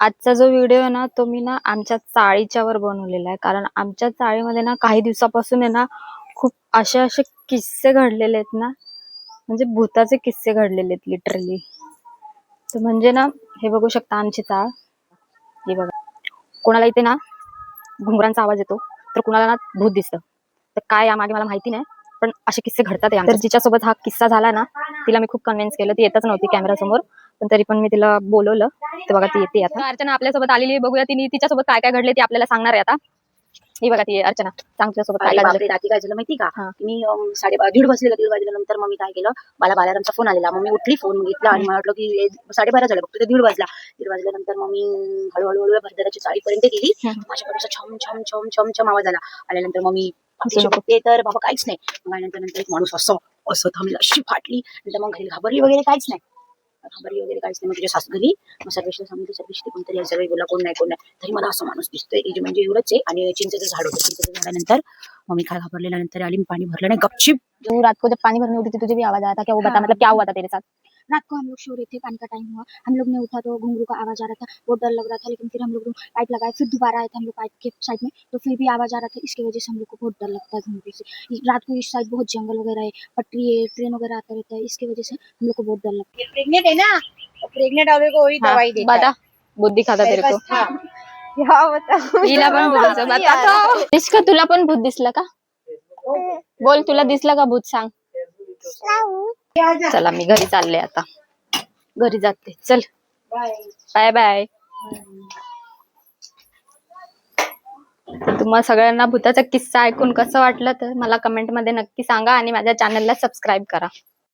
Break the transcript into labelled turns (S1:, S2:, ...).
S1: आजचा जो व्हिडिओ आहे ना, तो मी ना आमच्या चाळीच्या वर बनवलेला आहे. कारण आमच्या चाळीमध्ये ना काही दिवसापासून आहे ना, खूप असे किस्से घडलेले आहेत ना, म्हणजे भुताचे किस्से घडलेले आहेत लिटरली. तर म्हणजे ना, हे बघू शकता आमची चाळ. हे बघा. कोणाला इथे ना घुंगरांचा आवाज येतो, तर कुणाला ना भूत दिसतं. तर काय यामागे मला माहिती नाही, पण असे किस्से घडतात. तर जिच्यासोबत हा किस्सा झाला ना, तिला मी खूप कन्व्हिन्स केलं. ती येतच नव्हती कॅमेरा समोर, पण तरी पण मी तिला बोलवलं. ते बघा ती येते आता. अर्चना आपल्यासोबत आलेली, बघूया तिने तिच्यासोबत काय काय घडले ते आपल्याला सांगणार आहे आता. ही बघा ती अर्चना, सांग तुझ्यासोबत काय काय झालं.
S2: रात्री काय झालं माहिती का? मी 1:30 दीड वाजल्यानंतर मग मी काय केलं, मला बालारामचा फोन आलेला. मग मी उठली, फोन घेतला आणि मला वाटलं की 12:30 झालं, फक्त 1:30 वाजला. 1:30 वाजल्यानंतर मग मी हळूहळू भरदाराच्या चाळीपर्यंत गेली. माझ्याकडे छम छम छम छम छम आवाज आला. आल्यानंतर मग मी बघते तर बाबा काहीच नाही. मग नंतर एक माणूस असं असं थांबला, अशी फाटली. नंतर मग घरी घाबरली वगैरे काहीच नाही. मग तुझ्या सासू घरी मग सर्वेशला सांगितलं, सर्वेश कोणतरी या सगळे बोला, कोण नाही तरी मला असं माणूस दिसतोय म्हणजे एवढंच आहे. आणि चिंचेचं झाड होतं, चिंचेच्या झाडानंतर मग मी काय घाबरलेल्या नंतर आली, पाणी भरलं नाही, गपचिप.
S1: तू रात को जब पानी भरने उठी थी तुझे भी आवाज आया था क्या? वो बता, मतलब क्या हुआ था तेरे साथ?
S3: रात को हम लोग सो रहे थे, पानी का टाइम हुआ, हम लोग ने उठा तो घुंघरू का आवाज आ रहा था, बहुत डर लग रहा था। लेकिन फिर हम लोग पाइप लगाए, फिर दोबारा आए थे हम लोग पाइप के साइड में, तो फिर भी आवाज आ रहा था। इसकी वजह से हम लोग को बहुत डर लगता है घुंघरू से। रात को इस साइड बहुत जंगल वगैरह है, पटरी है, ट्रेन वगैरह आता रहता है, इसकी वजह से हम लोग को बहुत डर लगता है।
S2: प्रेग्नेंट है ना, प्रेग्नेंट वाले को वही दवाई देता है।
S1: बता, बुद्धी खाता तेरे को.
S2: क्या बता,
S1: हिला पण भूत बता. निष्का, तुला पण भूत दिसलं का? बोल, तुला दिसलं का भूत? सांग. चला मी घरी चालले आता, घरी जाते. चल बाय बाय. तुम्हाला सगळ्यांना भूताचा किस्सा ऐकून कसं वाटलं तर मला कमेंट मध्ये नक्की सांगा आणि माझ्या चॅनलला सबस्क्राईब करा.